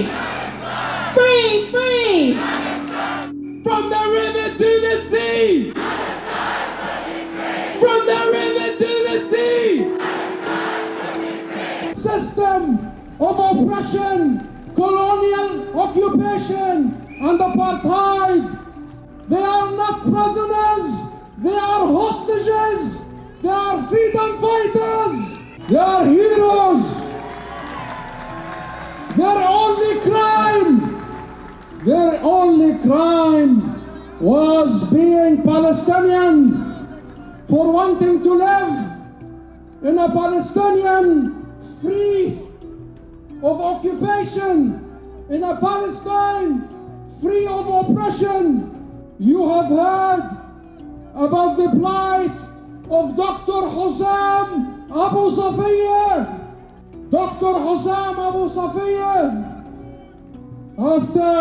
free! Free, free! From the river to the sea! From the river to the sea! System of oppression, colonial occupation, and apartheid. They are not prisoners, they are hostages, they are freedom fighters, they are heroes. Their only crime was being Palestinian, for wanting to live in a Palestinian free of occupation, in a Palestine free of oppression. You have heard about the plight of Dr. Hussam Abu Safiya. Dr. Hussam Abu Safiya, after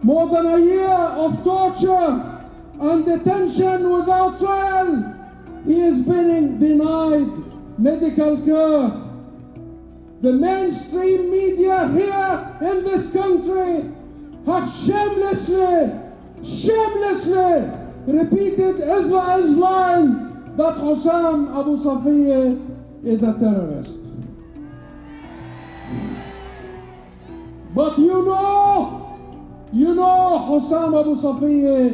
more than a year of torture and detention without trial, he is being denied medical care. The mainstream media here in this country have shamelessly repeated Israel's line that Hussam Abu Safiya is a terrorist. But you know Hussam Abu Safiya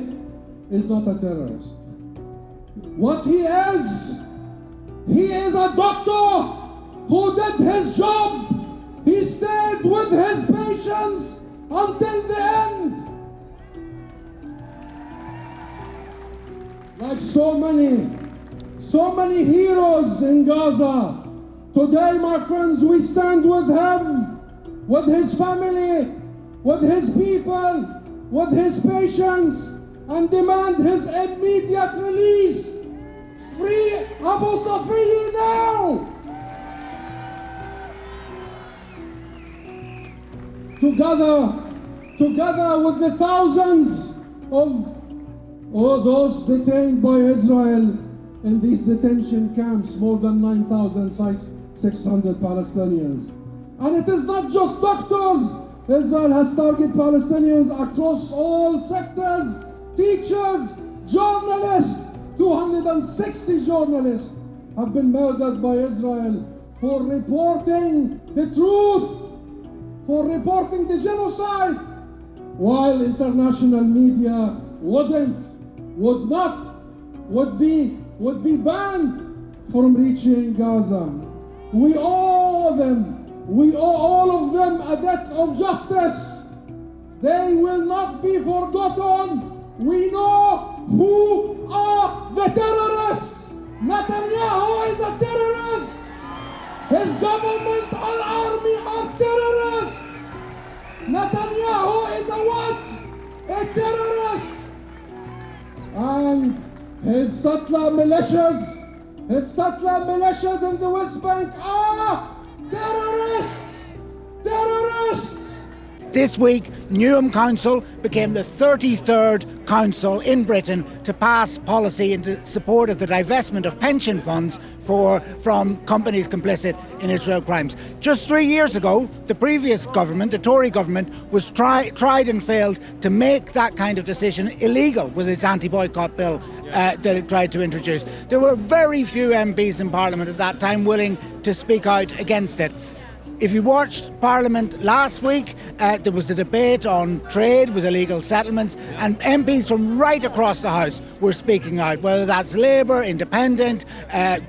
is not a terrorist. What he is a doctor who did his job. He stayed with his patients until the end. Like so many heroes in Gaza. Today, my friends, we stand with him, with his family, with his people, with his patients, and demand his immediate release. Free Abu Safiya now! Together with the thousands of those detained by Israel in these detention camps, more than 9,600 Palestinians. And it is not just doctors. Israel has targeted Palestinians across all sectors, teachers, journalists. 260 journalists have been murdered by Israel for reporting the truth, for reporting the genocide, while international media would be banned from reaching Gaza. We owe all of them a debt of justice. They will not be forgotten. We know who are the terrorists. Netanyahu is a terrorist. His government and army are terrorists. Netanyahu is a what? A terrorist. And his settler militias in the West Bank are terrorists. Terrorists. This week, Newham Council became the 33rd council in Britain to pass policy in the support of the divestment of pension funds from companies complicit in Israel crimes. Just 3 years ago, the previous government, the Tory government, was tried and failed to make that kind of decision illegal with its anti-boycott bill that it tried to introduce. There were very few MPs in Parliament at that time willing to speak out against it. If you watched Parliament last week, there was a debate on trade with illegal settlements, and MPs from right across the House were speaking out, whether that's Labour, Independent,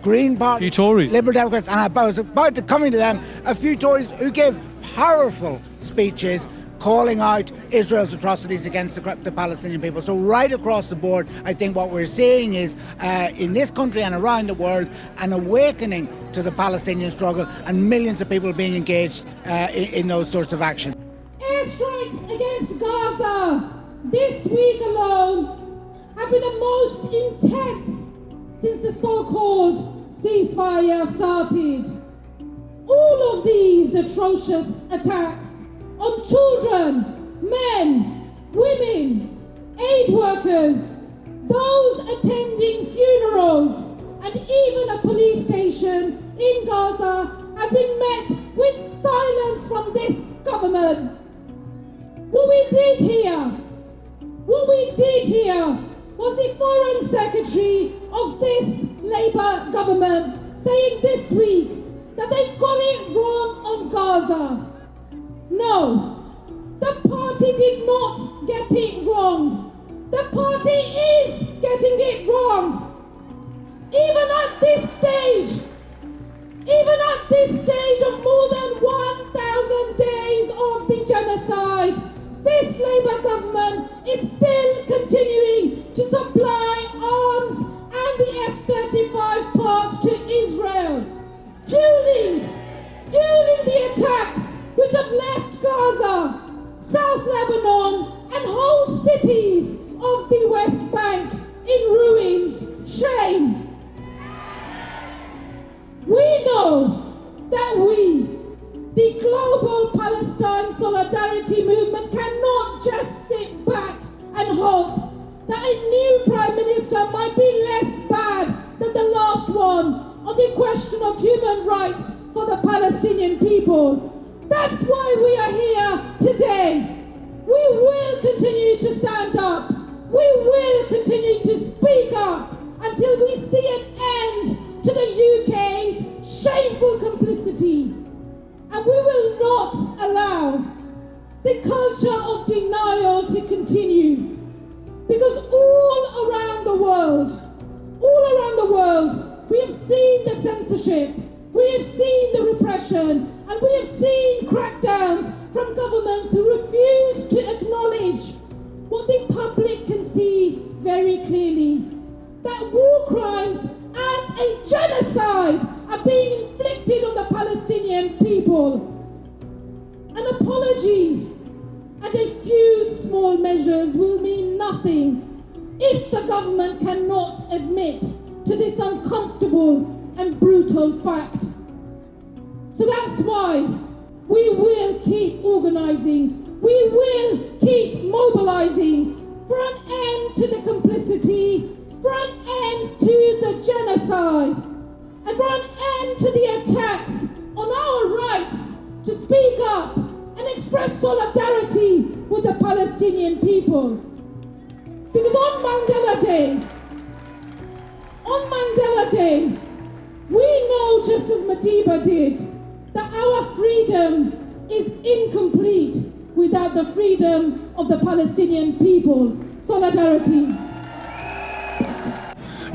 Green Party, Tories, Liberal Democrats, and I was about to come into them, a few Tories who gave powerful speeches calling out Israel's atrocities against the Palestinian people. So right across the board, I think what we're seeing is, in this country and around the world, an awakening to the Palestinian struggle and millions of people being engaged in those sorts of actions. Airstrikes against Gaza this week alone have been the most intense since the so-called ceasefire started. All of these atrocious attacks on children, men, women, aid workers, those attending funerals, and even a police station in Gaza have been met with silence from this government. What we did here was the Foreign Secretary of this Labour government saying this week that they got it wrong on Gaza. No, the party did not get it wrong. The party is getting it wrong. Even at this stage of more than 1,000 days of the genocide, this Labour government is still continuing to supply arms and the F-35 parts to Israel, fueling the attacks which have left Gaza, South Lebanon, and whole cities of the West Bank in ruins. Shame. We know that we, the global Palestine solidarity movement, cannot just sit back and hope that a new Prime Minister might be less bad than the last one on the question of human rights for the Palestinian people. That's why we are here today. We will continue to stand up. We will continue to speak up until we see an end to the UK's shameful complicity. And we will not allow the culture of denial to continue. Because all around the world, we have seen the censorship, we have seen the repression, and we have seen crackdowns from governments who refuse to acknowledge what the public can see very clearly, that war crimes and a genocide are being inflicted on the Palestinian people. An apology and a few small measures will mean nothing if the government cannot admit to this uncomfortable and brutal fact. So that's why we will keep organising, we will keep mobilising for an end to the complicity, for an end to the genocide, and for an end to the attacks on our rights to speak up and express solidarity with the Palestinian people. Because on Mandela Day, we know, just as Madiba did, that our freedom is incomplete without the freedom of the Palestinian people. Solidarity.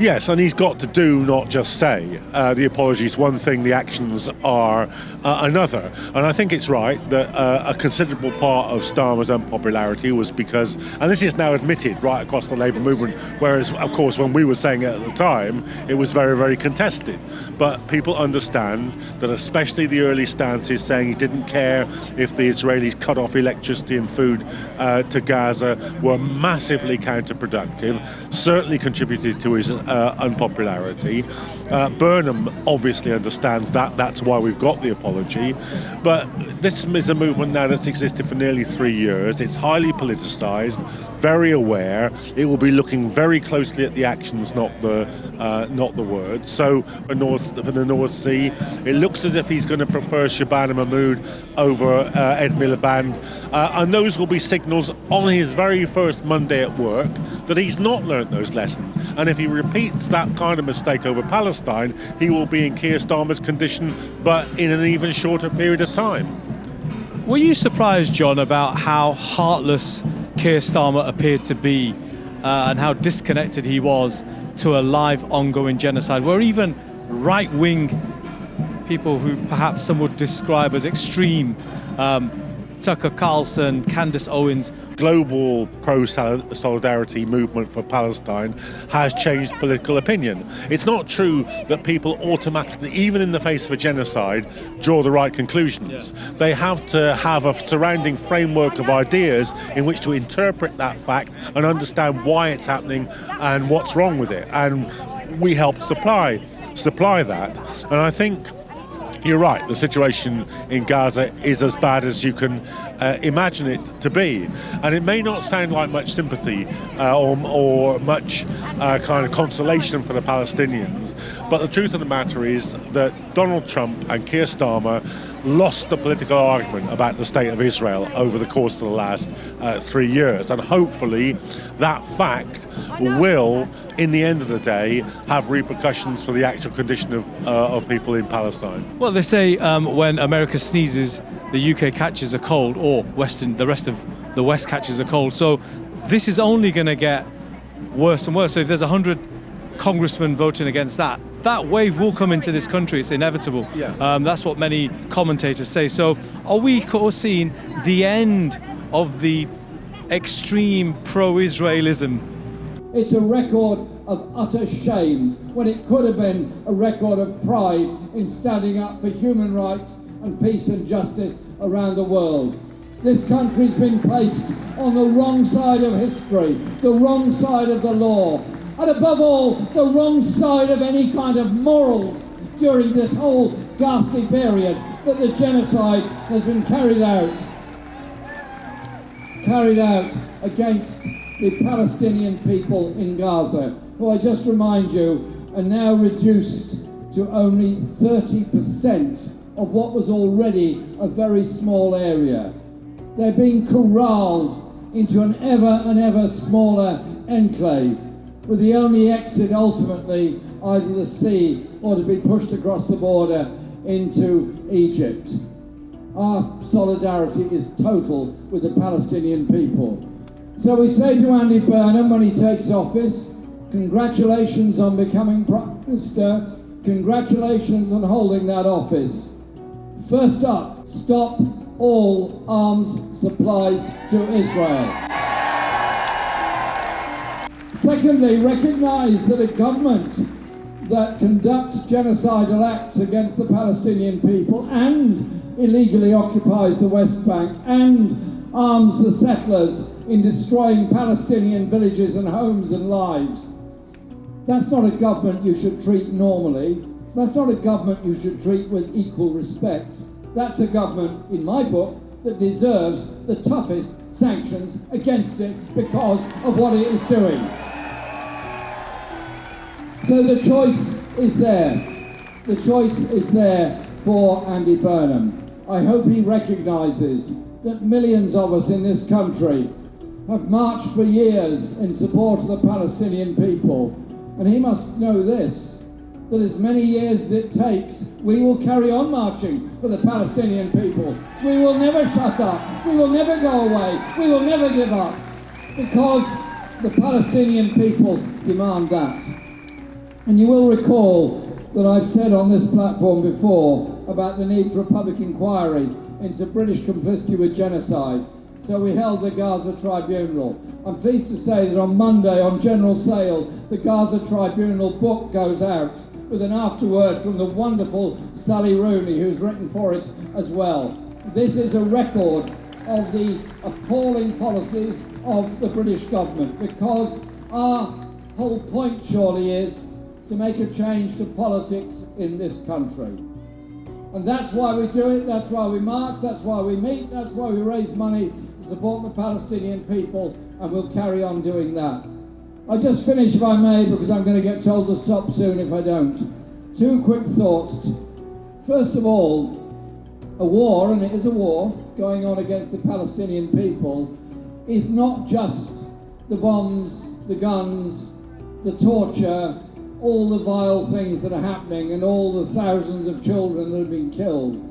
Yes, and he's got to do, not just say. The apologies one thing, the actions are another. And I think it's right that a considerable part of Starmer's unpopularity was because, and this is now admitted right across the Labour movement, whereas, of course, when we were saying it at the time, it was very, very contested. But people understand that especially the early stances saying he didn't care if the Israelis cut off electricity and food to Gaza were massively counterproductive, certainly contributed to his unpopularity. Burnham obviously understands that. That's why we've got the apology. But this is a movement now that's existed for nearly 3 years. It's highly politicised, very aware. It will be looking very closely at the actions, not the words. So for the North Sea, it looks as if he's going to prefer Shabana Mahmood over Ed Miliband. And those will be signals on his very first Monday at work that he's not learnt those lessons. And if he repeats that kind of mistake over Palestine, he will be in Keir Starmer's condition, but in an even shorter period of time. Were you surprised, John, about how heartless Keir Starmer appeared to be and how disconnected he was to a live, ongoing genocide, where even right-wing people who perhaps some would describe as extreme, Tucker Carlson, Candace Owens. Global pro-solidarity movement for Palestine has changed political opinion. It's not true that people automatically, even in the face of a genocide, draw the right conclusions. Yeah. They have to have a surrounding framework of ideas in which to interpret that fact and understand why it's happening and what's wrong with it. And we help supply that. And I think you're right, the situation in Gaza is as bad as you can imagine it to be. And it may not sound like much sympathy or much kind of consolation for the Palestinians, but the truth of the matter is that Donald Trump and Keir Starmer lost the political argument about the state of Israel over the course of the last 3 years. And hopefully that fact will, in the end of the day, have repercussions for the actual condition of people in Palestine. Well, they say when America sneezes, the UK catches a cold, or the rest of the West catches a cold. So this is only going to get worse and worse. So if there's 100 congressmen voting against that wave will come into this country. It's inevitable. Yeah. That's what many commentators say. So are we seeing the end of the extreme pro-Israelism? It's a record of utter shame when it could have been a record of pride in standing up for human rights and peace and justice around the world. This country's been placed on the wrong side of history, the wrong side of the law, and above all, the wrong side of any kind of morals during this whole ghastly period that the genocide has been carried out against the Palestinian people in Gaza, who I just remind you are now reduced to only 30% of what was already a very small area. They're being corralled into an ever smaller enclave, with the only exit ultimately either the sea or to be pushed across the border into Egypt. Our solidarity is total with the Palestinian people. So we say to Andy Burnham when he takes office, congratulations on becoming Prime Minister, congratulations on holding that office. First up, stop all arms supplies to Israel. Secondly, recognise that a government that conducts genocidal acts against the Palestinian people and illegally occupies the West Bank and arms the settlers in destroying Palestinian villages and homes and lives. That's not a government you should treat normally. That's not a government you should treat with equal respect. That's a government, in my book, that deserves the toughest sanctions against it because of what it is doing. So the choice is there. The choice is there for Andy Burnham. I hope he recognises that millions of us in this country have marched for years in support of the Palestinian people. And he must know this, that as many years as it takes, we will carry on marching for the Palestinian people. We will never shut up. We will never go away. We will never give up, because the Palestinian people demand that. And you will recall that I've said on this platform before about the need for a public inquiry into British complicity with genocide. So we held the Gaza Tribunal. I'm pleased to say that on Monday, on general sale, the Gaza Tribunal book goes out with an afterword from the wonderful Sally Rooney, who's written for it as well. This is a record of the appalling policies of the British government, because our whole point surely is to make a change to politics in this country. And that's why we do it, that's why we march, that's why we meet, that's why we raise money to support the Palestinian people, and we'll carry on doing that. I'll just finish, if I may, because I'm going to get told to stop soon if I don't. 2 quick thoughts. First of all, a war, and it is a war, going on against the Palestinian people, is not just the bombs, the guns, the torture, all the vile things that are happening and all the thousands of children that have been killed.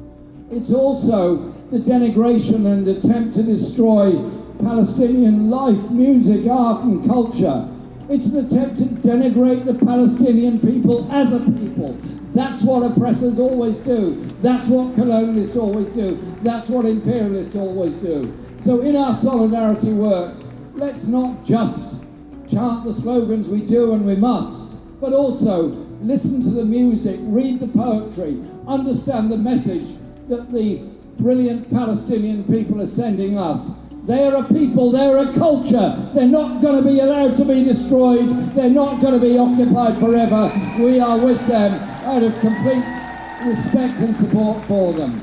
It's also the denigration and attempt to destroy Palestinian life, music, art and culture. It's an attempt to denigrate the Palestinian people as a people. That's what oppressors always do. That's what colonialists always do. That's what imperialists always do. So in our solidarity work, let's not just chant the slogans we do and we must, but also listen to the music, read the poetry, understand the message that the brilliant Palestinian people are sending us. They are a people, they're a culture. They're not going to be allowed to be destroyed. They're not going to be occupied forever. We are with them out of complete respect and support for them.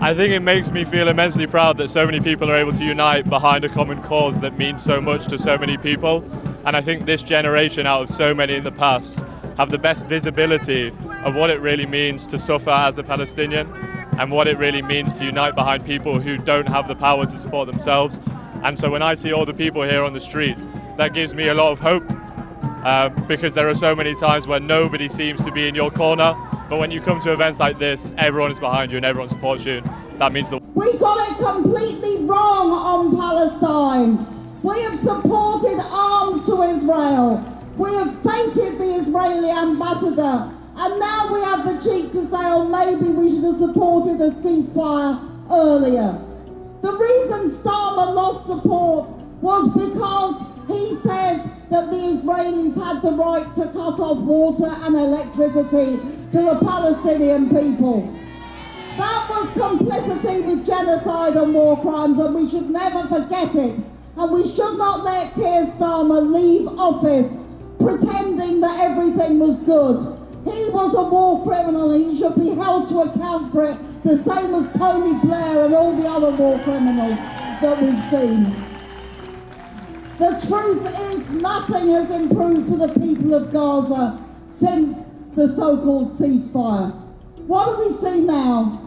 I think it makes me feel immensely proud that so many people are able to unite behind a common cause that means so much to so many people. And I think this generation, out of so many in the past, have the best visibility of what it really means to suffer as a Palestinian. and what it really means to unite behind people who don't have the power to support themselves. And so when I see all the people here on the streets, that gives me a lot of hope, because there are so many times where nobody seems to be in your corner, but when you come to events like this, everyone is behind you and everyone supports you. That means the We got it completely wrong on Palestine. We have supported arms to Israel. We have feted the Israeli ambassador. And now we have the cheek to say, oh, maybe we should have supported a ceasefire earlier. The reason Starmer lost support was because he said that the Israelis had the right to cut off water and electricity to the Palestinian people. That was complicity with genocide and war crimes, and we should never forget it. And we should not let Keir Starmer leave office pretending that everything was good. He was a war criminal and he should be held to account for it, the same as Tony Blair and all the other war criminals that we've seen. The truth is, nothing has improved for the people of Gaza since the so-called ceasefire. What do we see now?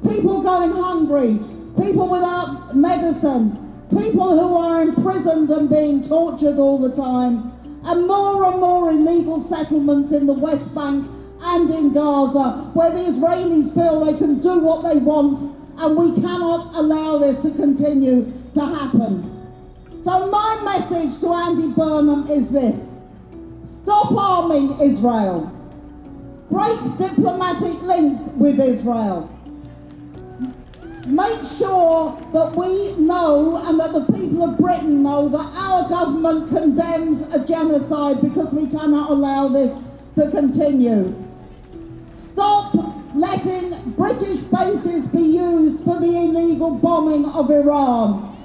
People going hungry, people without medicine, people who are imprisoned and being tortured all the time, and more illegal settlements in the West Bank and in Gaza, where the Israelis feel they can do what they want, and we cannot allow this to continue to happen. So my message to Andy Burnham is this: stop arming Israel. Break diplomatic links with Israel. Make sure that we know and that the people of Britain know that our government condemns a genocide, because we cannot allow this to continue. Stop letting British bases be used for the illegal bombing of Iran.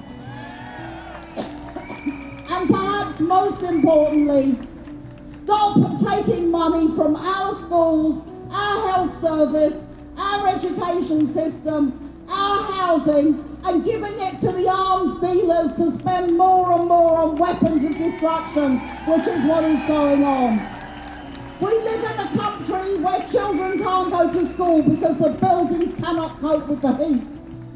And perhaps most importantly, stop taking money from our schools, our health service, our education system, our housing, and giving it to the arms dealers to spend more and more on weapons of destruction, which is what is going on. We live in a country where children can't go to school because the buildings cannot cope with the heat.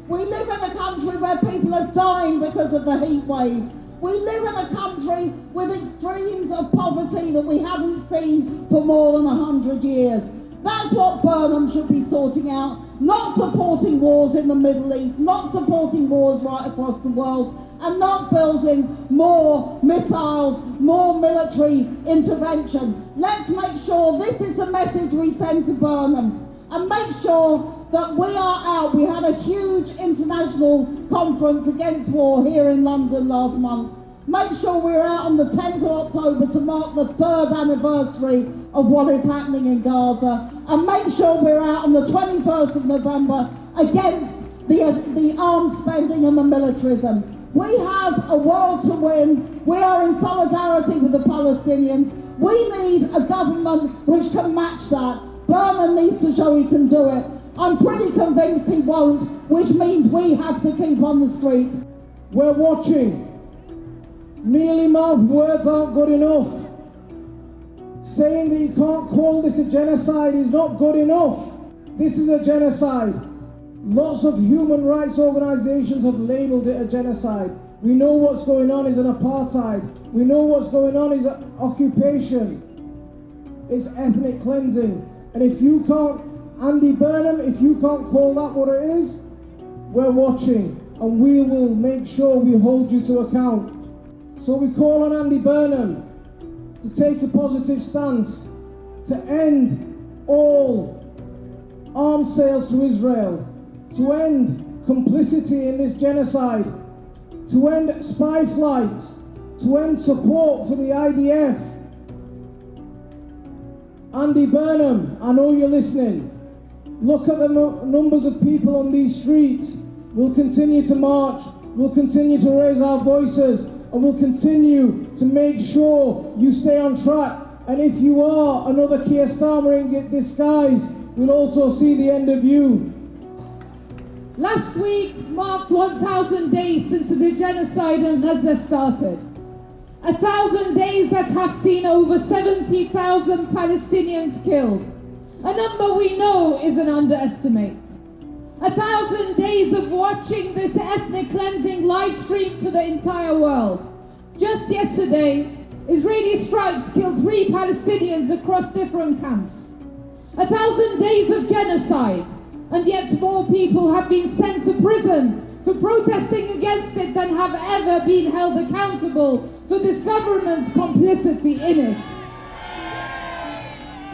We live in a country where people are dying because of the heat wave. We live in a country with extremes of poverty that we haven't seen for more than 100 years. That's what Burnham should be sorting out, not supporting wars in the Middle East, not supporting wars right across the world, and not building more missiles, more military intervention. Let's make sure this is the message we send to Burnham, and make sure that we are out. We had a huge international conference against war here in London last month. Make sure we're out on the 10th of October to mark the 3rd anniversary of what is happening in Gaza. And make sure we're out on the 21st of November against the arms spending and the militarism. We have a world to win. We are in solidarity with the Palestinians. We need a government which can match that. Burnham needs to show he can do it. I'm pretty convinced he won't, which means we have to keep on the streets. We're watching. Mealy-mouthed words aren't good enough. Saying that you can't call this a genocide is not good enough. This is a genocide. Lots of human rights organizations have labeled it a genocide. We know what's going on is an apartheid. We know what's going on is an occupation. It's ethnic cleansing. And if you can't, Andy Burnham, if you can't call that what it is, we're watching, and we will make sure we hold you to account. So we call on Andy Burnham to take a positive stance, to end all arms sales to Israel, to end complicity in this genocide, to end spy flights, to end support for the IDF. Andy Burnham, I know you're listening. Look at the numbers of people on these streets. We'll continue to march, we'll continue to raise our voices, and we'll continue to make sure you stay on track. And if you are another Keir Starmer in disguise, we'll also see the end of you. Last week marked 1,000 days since the genocide in Gaza started. 1,000 days that have seen over 70,000 Palestinians killed. A number we know is an underestimate. 1,000 days of watching this ethnic cleansing live stream to the entire world. Just yesterday, Israeli strikes killed 3 Palestinians across different camps. 1,000 days of genocide, and yet more people have been sent to prison for protesting against it than have ever been held accountable for this government's complicity in it.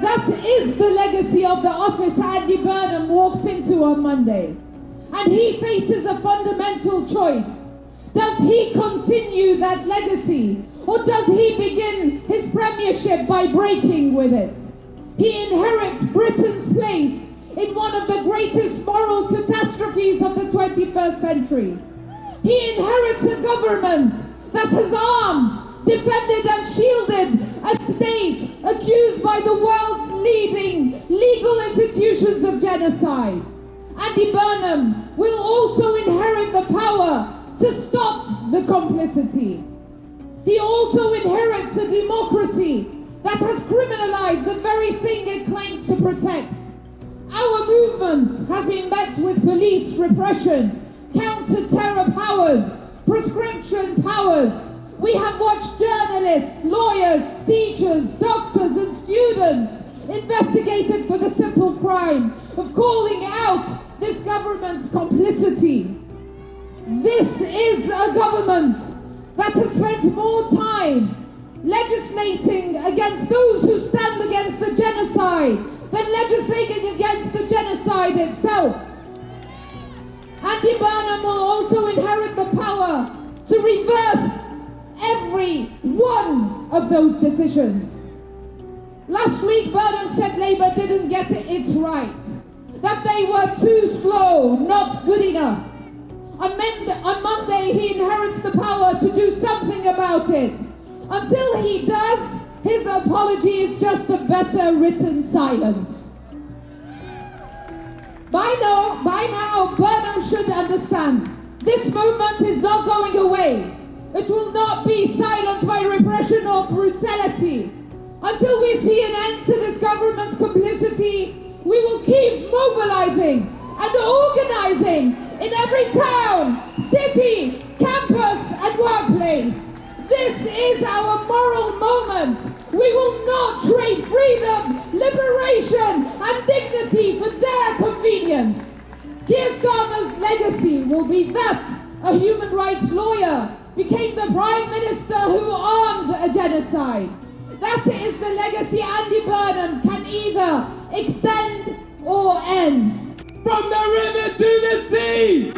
That is the legacy of the office Andy Burnham walks into on Monday. And he faces a fundamental choice. Does he continue that legacy, or does he begin his premiership by breaking with it? He inherits Britain's place in one of the greatest moral catastrophes of the 21st century. He inherits a government that has armed, defended and shielded a state accused by the world's leading legal institutions of genocide. Andy Burnham will also inherit the power to stop the complicity. He also inherits a democracy that has criminalized the very thing it claims to protect. Our movement has been met with police repression, counter-terror powers, prescription powers. We have watched journalists, lawyers, teachers, doctors and students investigated for the simple crime of calling out this government's complicity. This is a government that has spent more time legislating against those who stand against the genocide than legislating against the genocide itself. Andy Burnham will also inherit the power to reverse every one of those decisions. Last week, Burnham said Labour didn't get it right, that they were too slow, not good enough. On Monday, he inherits the power to do something about it. Until he does, his apology is just a better written silence. By now, Burnham should understand this movement is not going away. It will not be silenced by repression or brutality. Until we see an end to this government's complicity, we will keep mobilizing and organizing in every town, city, campus and workplace. This is our moral moment. We will not trade freedom, liberation and dignity for their convenience. Keir Starmer's legacy will be that a human rights lawyer became the Prime Minister who armed a genocide. That is the legacy Andy Burnham can either extend or end. From the river to the sea!